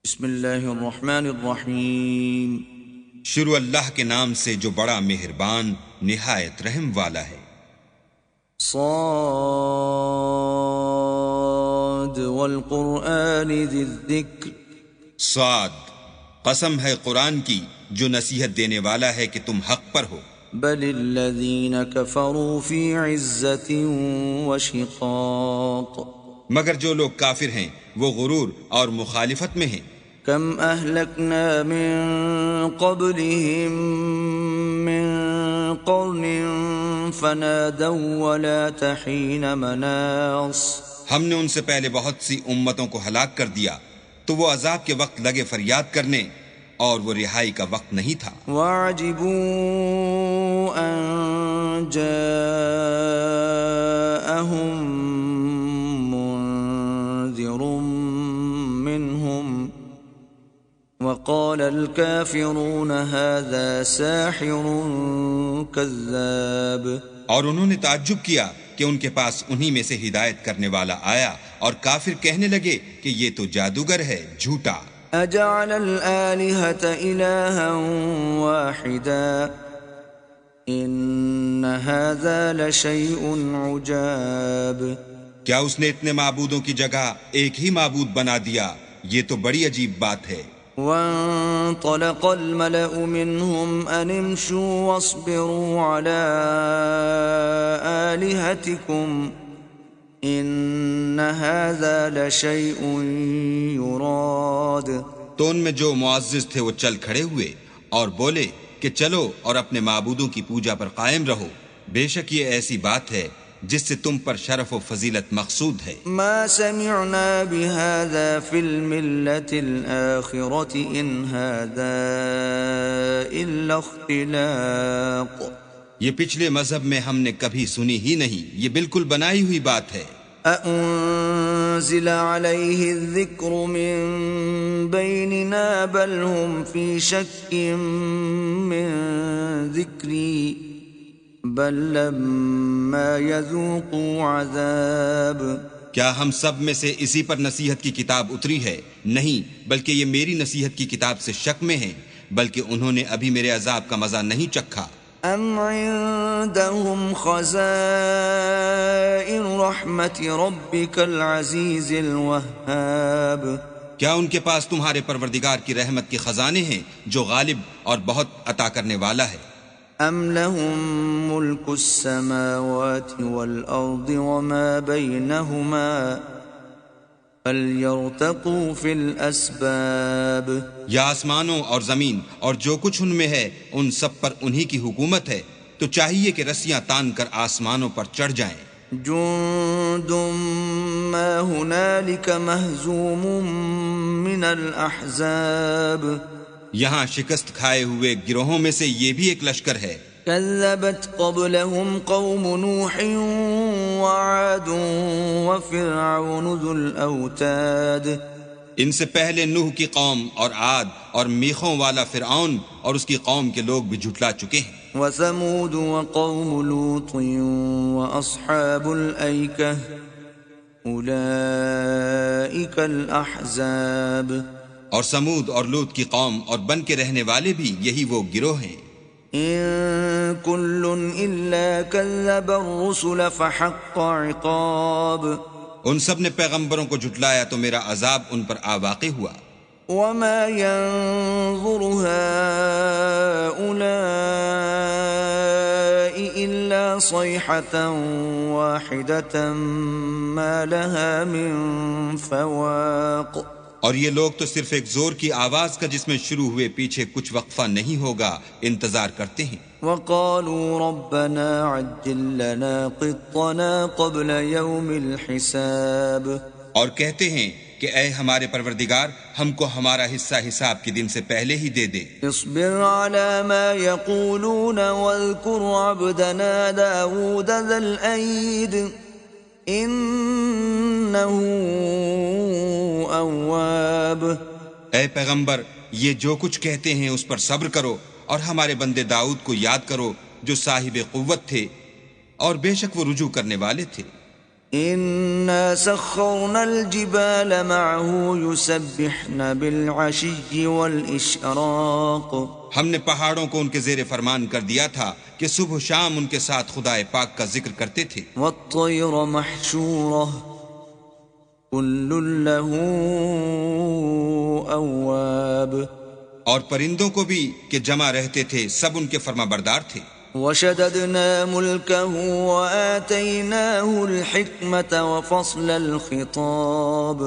بسم اللہ الرحمن الرحیم۔ شروع اللہ کے نام سے جو بڑا مہربان نہایت رحم والا ہے۔ صاد والقرآن ذی الذکر، صاد، قسم ہے قرآن کی جو نصیحت دینے والا ہے کہ تم حق پر ہو۔ بل الذین کفروا فی عزت وشقاق، مگر جو لوگ کافر ہیں وہ غرور اور مخالفت میں ہیں۔ کم اہلکنا من قبلہم من قرن فنادوا ولا تحین مناص، ہم نے ان سے پہلے بہت سی امتوں کو ہلاک کر دیا تو وہ عذاب کے وقت لگے فریاد کرنے اور وہ رہائی کا وقت نہیں تھا۔ وَعَجِبُوا أَن جَاءَهُم مُّنذِرٌ مِّنْهُمْ وَقَالَ الْكَافِرُونَ هَذَا سَاحِرٌ كَذَّابٌ، اور انہوں نے تعجب کیا کہ ان کے پاس انہی میں سے ہدایت کرنے والا آیا اور کافر کہنے لگے کہ یہ تو جادوگر ہے، جھوٹا۔ أَجَعَلَ الْآلِهَةَ إِلَٰهًا وَاحِدًا إِنَّ هَٰذَا لَشَيْءٌ عُجَابٌ، کیا اس نے اتنے معبودوں کی جگہ ایک ہی معبود بنا دیا؟ یہ تو بڑی عجیب بات ہے۔ وَانطَلَقَ الْمَلَأُ مِنْهُمْ أَنِ امْشُوا وَاصْبِرُوا عَلَىٰ آلِهَتِكُمْ إِنَّ هَٰذَا لَشَيْءٌ يُرَادُ، تو ان میں جو معزز تھے وہ چل کھڑے ہوئے اور بولے کہ چلو اور اپنے معبودوں کی پوجا پر قائم رہو، بے شک یہ ایسی بات ہے جس سے تم پر شرف و فضیلت مقصود ہے۔ ما سمعنا بهذا في الملة الآخرة إن هذا إلا اختلاق، یہ پچھلے مذہب میں ہم نے کبھی سنی ہی نہیں، یہ بالکل بنائی ہوئی بات ہے۔ أأنزل عليه الذكر من بيننا بل هم في شك من ذكري بل لما يذوقوا عذاب، کیا ہم سب میں سے اسی پر نصیحت کی کتاب اتری ہے؟ نہیں، بلکہ یہ میری نصیحت کی کتاب سے شک میں ہیں، بلکہ انہوں نے ابھی میرے عذاب کا مزہ نہیں چکھا۔ ام عندهم خزائن رحمت ربك العزیز الوهاب، کیا ان کے پاس تمہارے پروردگار کی رحمت کے خزانے ہیں جو غالب اور بہت عطا کرنے والا ہے؟ ام لهم ملک السماوات والارض وما بینهما فلیرتقوا فی الاسباب، یا آسمانوں اور زمین اور جو کچھ ان میں ہے ان سب پر انہی کی حکومت ہے، تو چاہیے کہ رسیاں تان کر آسمانوں پر چڑھ جائیں۔ جند ما هنالك مہزوم من الاحزاب، یہاں شکست کھائے ہوئے گروہوں میں سے یہ بھی ایک لشکر ہے۔ كذبت قبلهم قوم نوح وعاد وفرعون ذو الأوتاد، ان سے پہلے نوح کی قوم اور عاد اور میخوں والا فرعون اور اس کی قوم کے لوگ بھی جھٹلا چکے ہیں۔ وثمود وقوم لوط وأصحاب الأيكة أولئك الأحزاب، اور سمود اور لوط کی قوم اور بن کے رہنے والے بھی یہی وہ گروہ ہیں۔ إن كل إلا كذب الرسل فحق عقاب، ان سب نے پیغمبروں کو جھٹلایا تو میرا عذاب ان پر آ واقع ہوا۔ وما ينظر هؤلاء إلا صيحة واحدة ما لها من فواق، اور یہ لوگ تو صرف ایک زور کی آواز کا جس میں شروع ہوئے پیچھے کچھ وقفہ نہیں ہوگا انتظار کرتے ہیں۔ وقالوا ربنا عجل لنا قطنا قبل يوم الحساب، اور کہتے ہیں کہ اے ہمارے پروردگار ہم کو ہمارا حصہ حساب کے دن سے پہلے ہی دے دے۔ اصبر على ما يقولون واذكر عبدنا داود ذا الأيد إنه اواب، اے پیغمبر یہ جو کچھ کہتے ہیں اس پر صبر کرو اور ہمارے بندے داؤد کو یاد کرو جو صاحب قوت تھے اور بے شک وہ رجوع کرنے والے تھے۔ إنا سخرنا الجبال معه يسبحن بالعشي والإشراق ہم نے پہاڑوں کو ان کے زیر فرمان کر دیا تھا کہ صبح و شام ان کے ساتھ خدا پاک کا ذکر کرتے تھے. والطير محشورة كل له أواب اور پرندوں کو بھی کہ جمع رہتے تھے، سب ان کے فرما بردار تھے. وشددنا ملكه وآتيناه الحكمة وفصل الخطاب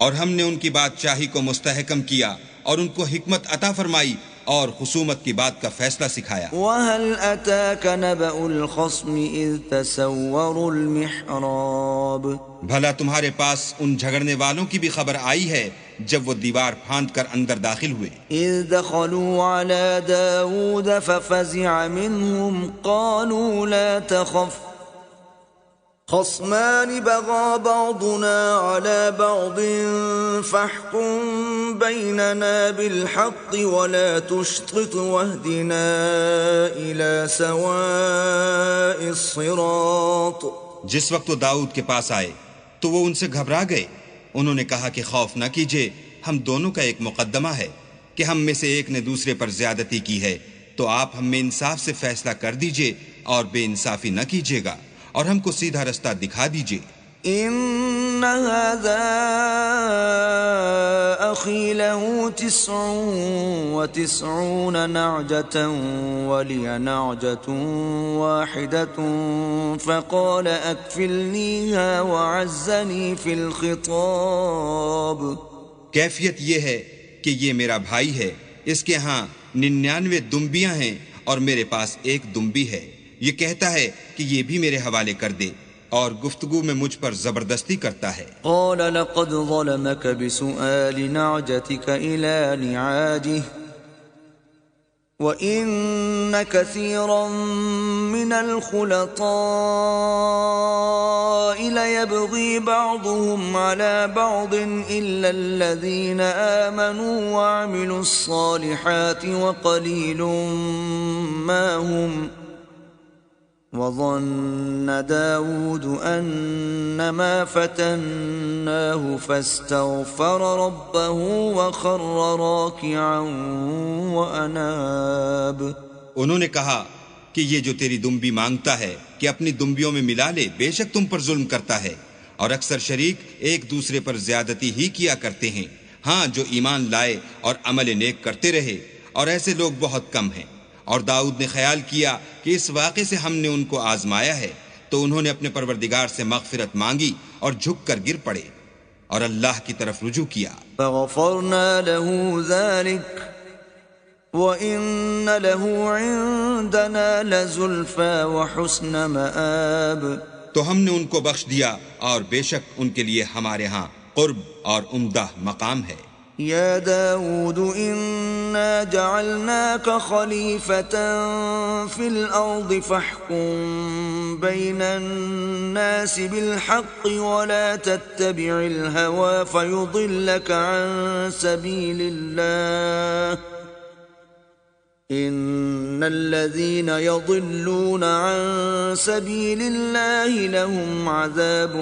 اور ہم نے ان کی بادشاہی کو مستحکم کیا اور ان کو حکمت عطا فرمائی اور خصومت کی بات کا فیصلہ سکھایا. وهل أتاك نبأ الخصم إذ تسوروا المحراب بھلا تمہارے پاس ان جھگڑنے والوں کی بھی خبر آئی ہے جب وہ دیوار پھاند کر اندر داخل ہوئے. إذ دخلوا على داود ففزع منهم قالوا لا تخف خصمان بغى بعضنا على بعض فاحكم بيننا بالحق ولا تشطط واهدنا إلى سواء الصراط. جس وقت وہ داؤد کے پاس آئے تو وہ ان سے گھبرا گئے. انہوں نے کہا کہ خوف نہ کیجیے، ہم دونوں کا ایک مقدمہ ہے کہ ہم میں سے ایک نے دوسرے پر زیادتی کی ہے، تو آپ ہم میں انصاف سے فیصلہ کر دیجیے اور بے انصافی نہ کیجیے گا اور ہم کو سیدھا رستہ دکھا دیجیے. إن هذا أخي له 99 نعجة ولي نعجة واحدة فقال أكفلنيها وعزني في الخطاب. کیفیت یہ ہے کہ یہ میرا بھائی ہے، اس کے ہاں 99 دمبیاں ہیں اور میرے پاس ایک دمبی ہے. یہ کہتا ہے کہ یہ بھی میرے حوالے کر دے اور گفتگو میں مجھ پر زبردستی کرتا ہے. قال لقد ظلمك بسؤال نعجتك إلى نعاجه وإن كثيرا من الخلطاء ليبغي بعضهم على بعض إلا الذين آمنوا وعملوا الصالحات وقليل ما هم. وظن داود أنما فتناه فاستغفر ربه وخر راكعا وأناب. انہوں نے کہا کہ یہ جو تیری دمبی مانگتا ہے کہ اپنی دمبیوں میں ملا لے، بے شک تم پر ظلم کرتا ہے اور اکثر شریک ایک دوسرے پر زیادتی ہی کیا کرتے ہیں. ہاں، جو ایمان لائے اور عمل نیک کرتے رہے، اور ایسے لوگ بہت کم ہیں. اور داؤد نے خیال کیا کہ اس واقعے سے ہم نے ان کو آزمایا ہے، تو انہوں نے اپنے پروردگار سے مغفرت مانگی اور جھک کر گر پڑے اور اللہ کی طرف رجوع کیا. فغفرنا له ذلك وإن له عندنا لزلفى وحسن مآب. تو ہم نے ان کو بخش دیا اور بے شک ان کے لیے ہمارے ہاں قرب اور عمدہ مقام ہے. يا داود إنا جعلناك خليفة في الأرض فاحكم بين الناس بالحق ولا تتبع الهوى فيضلك عن سبيل الله إن الذين يضلون عن سبيل الله لهم عذاب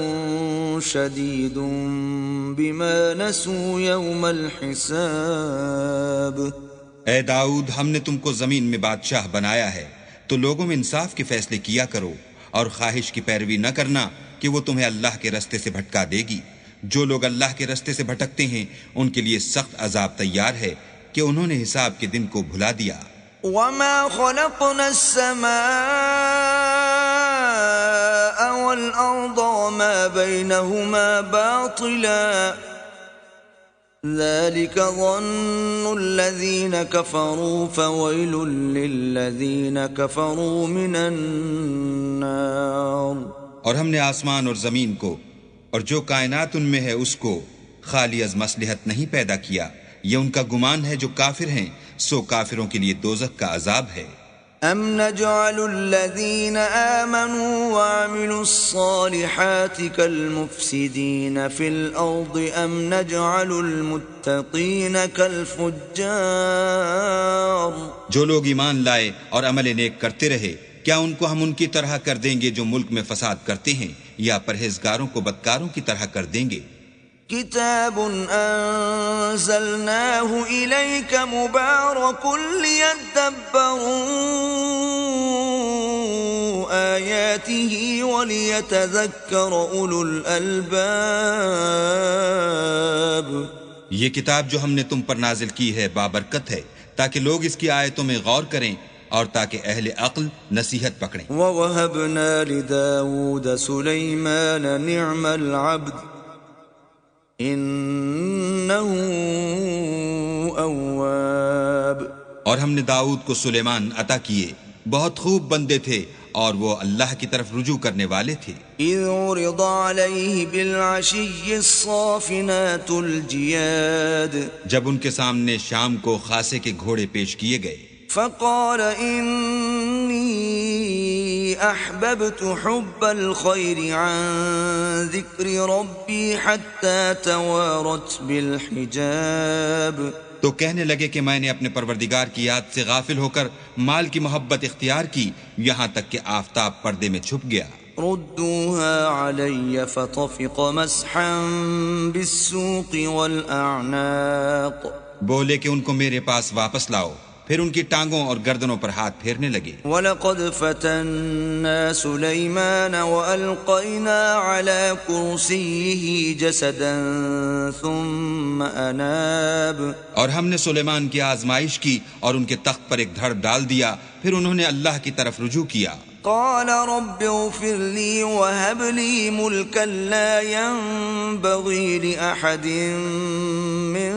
شديد بما نسوا يوم الحساب. اے داؤد، ہم نے تم کو زمین میں بادشاہ بنایا ہے، تو لوگوں میں انصاف کے فیصلے کیا کرو اور خواہش کی پیروی نہ کرنا کہ وہ تمہیں اللہ کے رستے سے بھٹکا دے گی. جو لوگ اللہ کے رستے سے بھٹکتے ہیں ان کے لیے سخت عذاب تیار ہے کہ انہوں نے حساب کے دن کو بھلا دیا. وما خلقنا السماء والأرض وما بينهما باطلا ذلك ظن الذين كفروا فويل للذين كفروا من النار. اور ہم نے آسمان اور زمین کو اور جو کائنات ان میں ہے اس کو خالی از مصلحت نہیں پیدا کیا. یہ ان کا گمان ہے جو کافر ہیں، سو کافروں کے لیے دوزخ کا عذاب ہے. ام نجعل الذين آمنوا وعملوا الصالحات كالمفسدين في الأرض ام نجعل المتقين كالفجار. جو لوگ ایمان لائے اور عمل نیک کرتے رہے کیا ان کو ہم ان کی طرح کر دیں گے جو ملک میں فساد کرتے ہیں، یا پرہیزگاروں کو بدکاروں کی طرح کر دیں گے؟ كتاب أنزلناه إليك مبارك ليدبروا آياته وليتذكر أولو الألباب. یہ کتاب جو ہم نے تم پر نازل کی ہے بابرکت ہے، تاکہ لوگ اس کی آیتوں میں غور کریں اور تاکہ اہل عقل نصیحت پکڑیں. وَوَهَبْنَا لِدَاوُودَ سُلَيْمَانَ نِعْمَ الْعَبْدِ إِنَّهُ أَوَّابٌ. اور ہم نے داؤد کو سلیمان عطا کیے، بہت خوب بندے تھے اور وہ اللہ کی طرف رجوع کرنے والے تھے. إِذْ عُرِضَ عَلَيْهِ بِالْعَشِيِّ الصَّافِنَاتُ الْجِيَادُ. جب ان کے سامنے شام کو خاصے کے گھوڑے پیش کیے گئے، فقال إني أحببت حب الخير عن ذكر ربي حتى توارت بالحجاب. تو کہنے لگے کہ میں نے اپنے پروردگار کی یاد سے غافل ہو کر مال کی محبت اختیار کی، یہاں تک کہ آفتاب پردے میں چھپ گیا. ردوها علي فطفق مسحا بالسوق والأعناق. بولے کہ ان کو میرے پاس واپس لاؤ، پھر ان کی ٹانگوں اور گردنوں پر ہاتھ پھیرنے لگے. وَلَقَدْ فَتَنَّا سُلَيْمَانَ وَأَلْقَيْنَا عَلَى كُرْسِيِّهِ جَسَدًا ثُمَّ أَنَابَ. اور ہم نے سلیمان کی آزمائش کی اور ان کے تخت پر ایک دھڑ ڈال دیا، پھر انہوں نے اللہ کی طرف رجوع کیا. قال رب اغفر لي وهب لي ملكا لا ينبغي لأحد من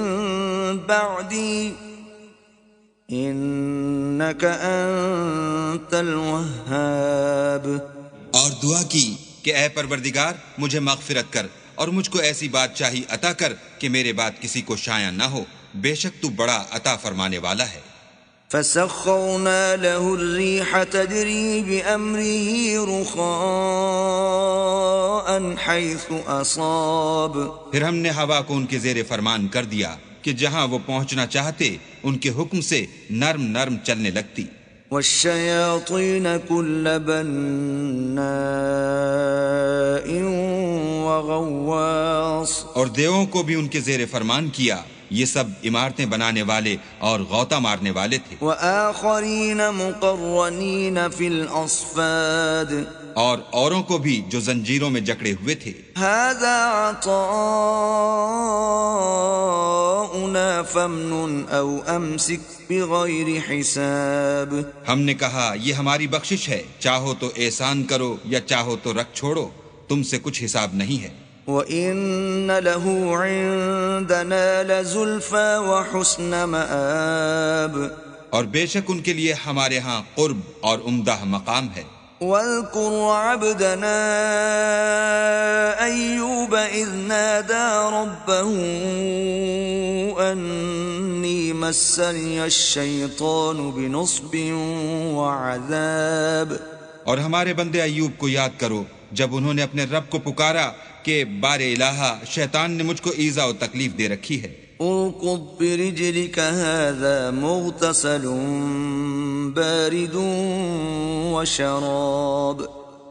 بعدي إنك أنت الوهاب. اور دعا کی کہ اے پروردگار مجھے مغفرت کر اور مجھ کو ایسی بادشاہی عطا کر کہ میرے بعد کسی کو شایع نہ ہو، بے شک تو بڑا عطا فرمانے والا ہے. فسخرنا له الريح تجري بأمره رخاء حيث أصاب. پھر ہم نے ہوا کو ان کے زیر فرمان کر دیا کہ جہاں وہ پہنچنا چاہتے ان کے حکم سے نرم نرم چلنے لگتی. والشياطين كل بناء وغواص. اور دیووں کو بھی ان کے زیر فرمان کیا، یہ سب عمارتیں بنانے والے اور غوطہ مارنے والے تھے. وآخرين مقرنين في الأصفاد. اور اوروں کو بھی جو زنجیروں میں جکڑے ہوئے تھے. هذا عطاؤنا فامنن أو أمسك بغير حساب. ہم نے کہا یہ ہماری بخشش ہے، چاہو تو احسان کرو یا چاہو تو رکھ چھوڑو، تم سے کچھ حساب نہیں ہے. وَإِنَّ لَهُ عِندَنَا لَزُلْفَى وَحُسْنَ مَآبٍ. اور بے شک ان کے لیے ہمارے ہاں قرب اور عمدہ مقام ہے. وَاذْكُرْ عَبْدَنَا أَيُّوبَ إِذْ نَادَى رَبَّهُ أَنِّي مَسَّنِيَ الشَّيْطَانُ بِنُصْبٍ وَعَذَابٍ. اور ہمارے بندے ایوب کو یاد کرو جب انہوں نے اپنے رب کو پکارا کہ بار الہا شیطان نے مجھ کو ایذا و تکلیف دے رکھی ہے. ارکض برجلك هذا مغتسل بارد وشراب.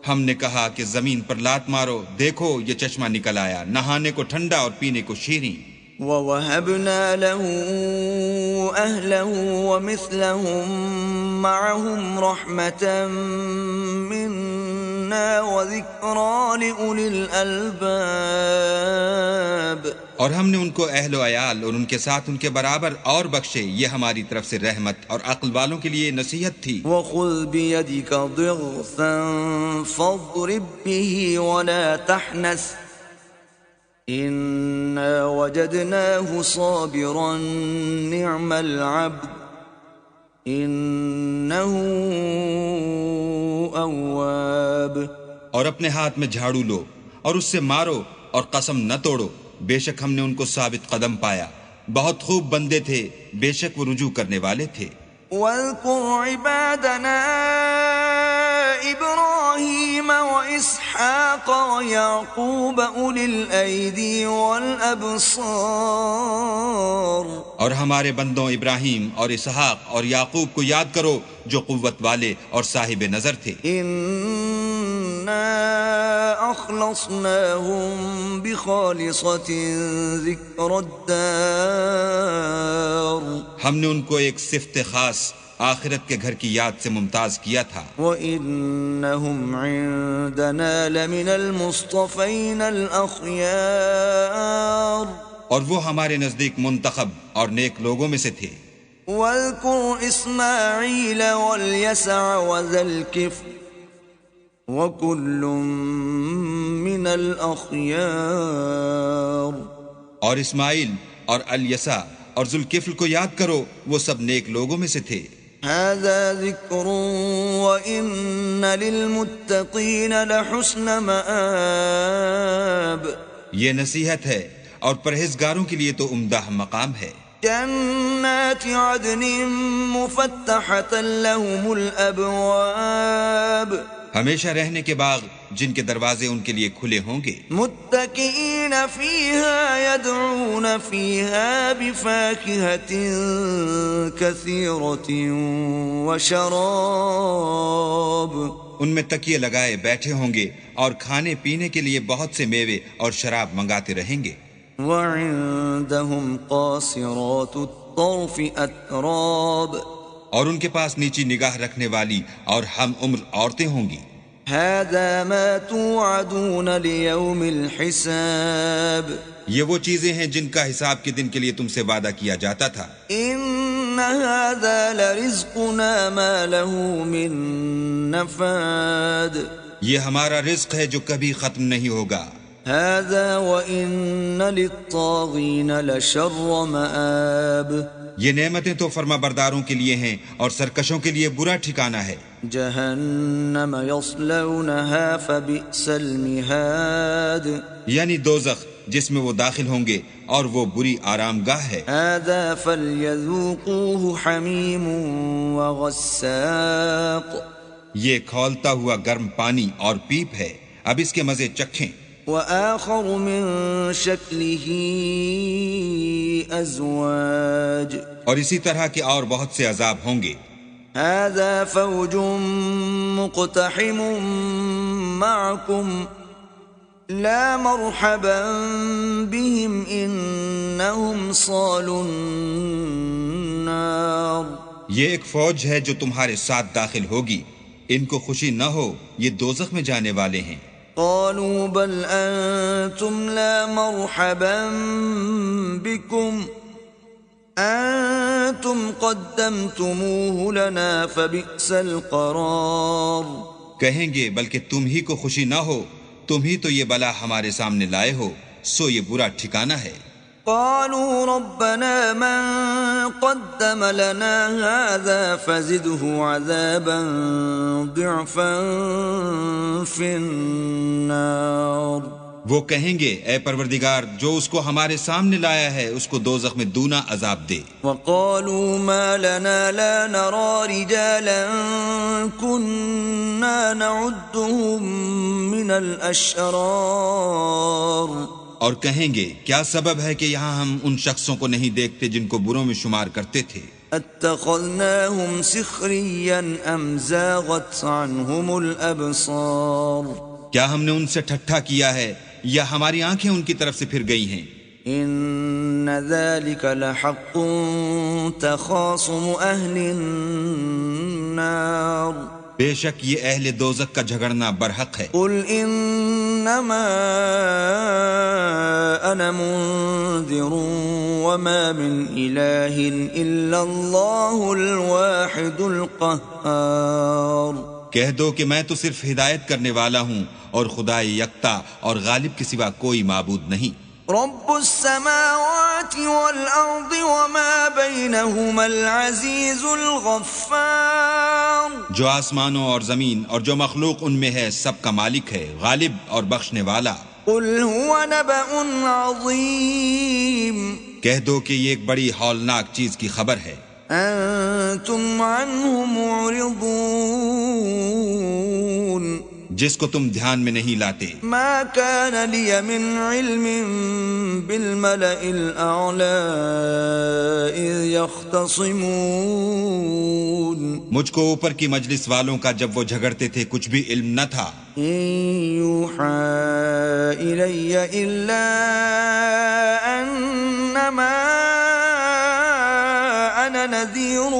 ہم نے کہا کہ زمین پر لات مارو، دیکھو یہ چشمہ نکل آیا، نہانے کو ٹھنڈا اور پینے کو شیریں. وَوَهَبْنَا لَهُ أَهْلَهُ وَمِثْلَهُمْ مَعَهُمْ رَحْمَةً مِنَّا وَذِكْرَى لِأُولِي الْأَلْبَابِ. اور ہم نے ان کو اہل و عیال اور ان کے ساتھ ان کے برابر اور بخشے، یہ ہماری طرف سے رحمت اور عقل والوں کے لیے نصیحت تھی. وَخُذْ بِيَدِكَ ضِغْثًا فَاضْرِبْ بِهِ وَلَا تَحْنَثْ إِنَّا وَجَدْنَاهُ صَابِرًا نِعْمَ الْعَبْدُ إِنَّهُ أَوَّابٌ. اور اپنے ہاتھ میں جھاڑو لو اور اس سے مارو اور قسم نہ توڑو، بے شک ہم نے ان کو ثابت قدم پایا، بہت خوب بندے تھے، بے شک وہ رجوع کرنے والے تھے. واذكر عبادنا إبراهيم وإسحاق ويعقوب أولي الأيدي والأبصار. اور ہمارے بندوں ابراہیم اور اسحاق اور یعقوب کو یاد کرو جو قوت والے اور صاحب نظر تھے. إنا أخلصناهم بخالصة ذكر الدار ہم نے ان کو ایک صفت خاص آخرت کے گھر کی یاد سے ممتاز کیا تھا. وَإِنَّهُمْ عِندَنَا لَمِنَ الْمُصْطَفَيْنَ الْأَخْيَارِ اور وہ ہمارے نزدیک منتخب اور نیک لوگوں میں سے تھے. وَاذْكُرْ إِسْمَاعِيلَ وَالْيَسَعَ وَذَا الْكِفْلِ وَكُلٌّ مِّنَ الْأَخْيَارِ اور اسماعیل اور الیسع اور ذوالکفل کو یاد کرو، وہ سب نیک لوگوں میں سے تھے. هَذَا ذِكْرٌ وَإِنَّ لِلْمُتَّقِينَ لَحُسْنَ مَآبٍ یہ نصیحت ہے اور پرہیزگاروں کے لیے تو عمدہ مقام ہے. جنات عدن مفتحة لهم الأبواب ہمیشہ رہنے کے باغ جن کے دروازے ان کے لیے کھلے ہوں گے. متكئين فيها يدعون فيها بفاكهة كثيرة وشراب ان میں تکیے لگائے بیٹھے ہوں گے اور کھانے پینے کے لیے بہت سے میوے اور شراب منگاتے رہیں گے. وعندهم قاصرات الطرف أتراب اور ان کے پاس نیچی نگاہ رکھنے والی اور ہم عمر عورتیں ہوں گی. هذا ما توعدون ليوم الحساب یہ وہ چیزیں ہیں جن کا حساب کے دن کے لیے تم سے وعدہ کیا جاتا تھا. إن هذا لرزقنا ما له من نفاد یہ ہمارا رزق ہے جو کبھی ختم نہیں ہوگا. هذا وإن للطاغين لشر مآب یہ نعمتیں تو فرما برداروں کے لیے ہیں اور سرکشوں کے لیے برا ٹھکانہ ہے. جہنم یصلونها فبئس المہاد یعنی دوزخ جس میں وہ داخل ہوں گے اور وہ بری آرام گاہ ہے. هذا فليذوقوه حمیم وغساق یہ کھولتا ہوا گرم پانی اور پیپ ہے، اب اس کے مزے چکھیں. وآخر من شکلہ ازواج اور اسی طرح کے اور بہت سے عذاب ہوں گے. هذا فوج مقتحم معكم لا مرحبا بهم انهم صالوا النار یہ ایک فوج ہے جو تمہارے ساتھ داخل ہوگی، ان کو خوشی نہ ہو، یہ دوزخ میں جانے والے ہیں. قالوا بل انتم لا مرحبا بكم انتم قدمتموه لنا فبئس القرار کہیں گے بلکہ تم ہی کو خوشی نہ ہو، تم ہی تو یہ بلا ہمارے سامنے لائے ہو، سو یہ برا ٹھکانہ ہے. قالوا ربنا من قدم لنا هذا فزده عذابا ضعفا في النار وہ کہیں گے اے پروردگار جو اس کو ہمارے سامنے لایا ہے اس کو دوزخ میں دونا عذاب دے. وقالوا ما لنا لا نرى رجالا كنا نعدهم من الاشرار اور کہیں گے کیا سبب ہے کہ یہاں ہم ان شخصوں کو نہیں دیکھتے جن کو بروں میں شمار کرتے تھے. اتخذناهم سخريا ام زاغت عنهم الابصار کیا ہم نے ان سے ٹھٹھا کیا ہے یا ہماری آنکھیں ان کی طرف سے پھر گئی ہیں. ان ذلك لحق تخاصم اهل النار بے شک یہ اہل دوزخ کا جھگڑنا برحق ہے. قل انما انا منذر وما من اله الا الله الواحد القهار کہہ دو کہ میں تو صرف ہدایت کرنے والا ہوں اور خدا یکتا اور غالب کے سوا کوئی معبود نہیں. رب السماوات والارض وما بينهما العزيز الغفار جو آسمانوں اور زمین اور جو مخلوق ان میں ہے سب کا مالک ہے، غالب اور بخشنے والا. قل هو نبأ عظيم کہہ دو کہ یہ ایک بڑی ہولناک چیز کی خبر ہے. انتم عنه معرضون جس کو تم دھیان میں نہیں لاتے. ما كان لي من علم بالملأ الأعلى يختصمون مجھ کو اوپر کی مجلس والوں کا جب وہ جھگڑتے تھے کچھ بھی علم نہ تھا. إن يوحى إلي إلا أنما أنا نذير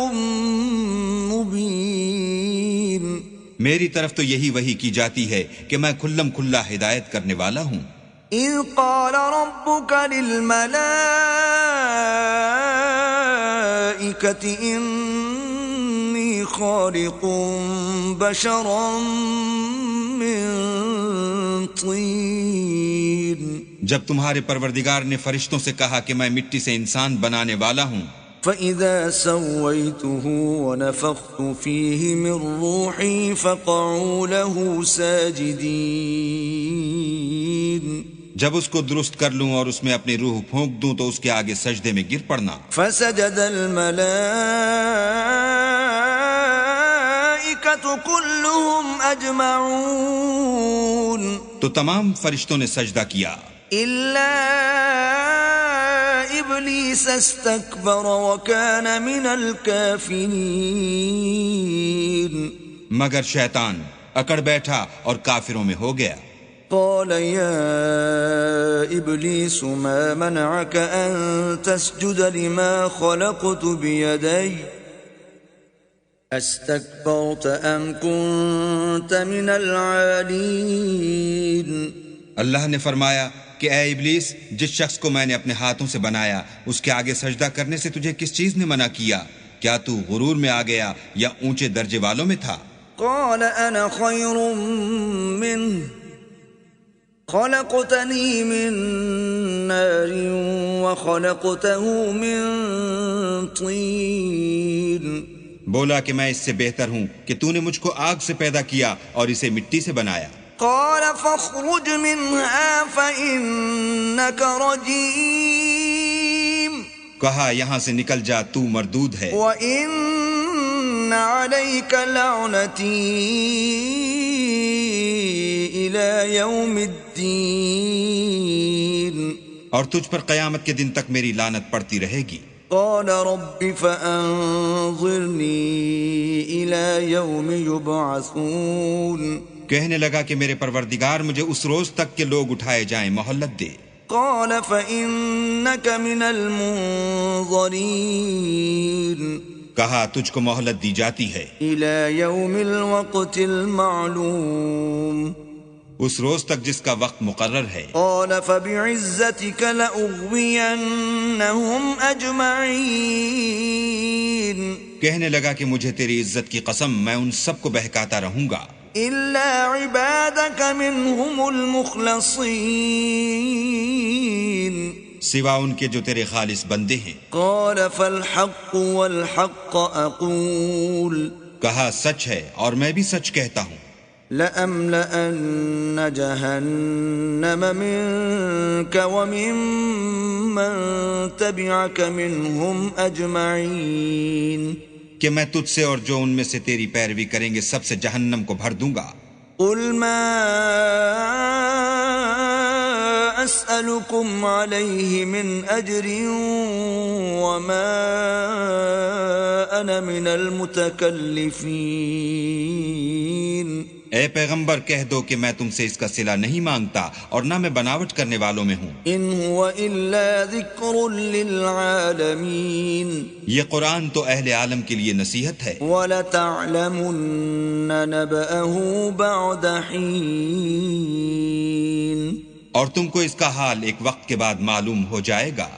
مبين. میری طرف تو یہی وحی کی جاتی ہے کہ میں کھلم کھلا ہدایت کرنے والا ہوں. إذ قال ربك للملائكة إني خالق بشرا من طين. جب تمہارے پروردگار نے فرشتوں سے کہا کہ میں مٹی سے انسان بنانے والا ہوں، فَإِذَا سَوَّيْتُهُ وَنَفَخْتُ فِيهِ مِنْ رُوحِي فَقَعُوا لَهُ سَاجِدِينَ. جب اس کو درست کر لوں اور اس میں اپنی روح پھونک دوں تو اس کے آگے سجدے میں گر پڑنا. فَسَجَدَ الْمَلَائِكَةُ كُلُّهُمْ أَجْمَعُونَ. تو تمام فرشتوں نے سجدہ کیا إِلَّا إِبْلِيسَ اسْتَكْبَرَ وَكَانَ مِنَ الْكَافِرِينَ. مگر شیطان اکڑ بیٹھا اور کافروں میں ہو گیا. قال يا إبليس ما منعك أن تسجد لما خلقت بيدي أستكبرت أم كنت من العالين. اللہ نے فرمایا کہ اے ابلیس، جس شخص کو میں نے اپنے ہاتھوں سے بنایا اس کے آگے سجدہ کرنے سے تجھے کس چیز نے منع کیا؟ کیا تو غرور میں آ گیا یا اونچے درجے والوں میں تھا؟ قال أنا خير منه خلقتني من نار وخلقته من طين. بولا کہ میں اس سے بہتر ہوں کہ تو نے مجھ کو آگ سے پیدا کیا اور اسے مٹی سے بنایا. قال فاخرج منها فإنك رجيم. کہا یہاں سے نکل جا، تو مردود ہے. وإن عليك لعنتي إلى يوم الدين. اور تجھ پر قیامت کے دن تک میری لعنت پڑتی رہے گی. قال رب فأنظرني إلى يوم يبعثون. کہنے لگا کہ میرے پروردگار مجھے اس روز تک کہ لوگ اٹھائے جائیں مہلت دے. قال فإنك من المنظرين. کہا تجھ کو مہلت دی جاتی ہے إلى يوم الوقت المعلوم. اس روز تک جس کا وقت مقرر ہے. قال فبعزتك لأغوينهم أجمعين. کہنے لگا کہ مجھے تیری عزت کی قسم میں ان سب کو بہکاتا رہوں گا إلا عبادك منهم المخلصين. سوا ان کے جو تیرے خالص بندے ہیں. قال فالحق والحق أقول. کہا سچ ہے اور میں بھی سچ کہتا ہوں. لأملأن جهنم منك وممن تبعك منهم أجمعين. کہ میں تجھ سے اور جو ان میں سے تیری پیروی کریں گے سب سے جہنم کو بھر دوں گا. قل ما أسألكم عليه من أجر وما أنا من المتكلفين. اے پیغمبر کہہ دو کہ میں تم سے اس کا صلہ نہیں مانگتا اور نہ میں بناوٹ کرنے والوں میں ہوں. إن هو إلا ذكر للعالمين. یہ قرآن تو اہل عالم کے لیے نصیحت ہے. وَلَتَعْلَمُنَّ نَبَأَهُ بَعْدَ حِينٍ. اور تم کو اس کا حال ایک وقت کے بعد معلوم ہو جائے گا.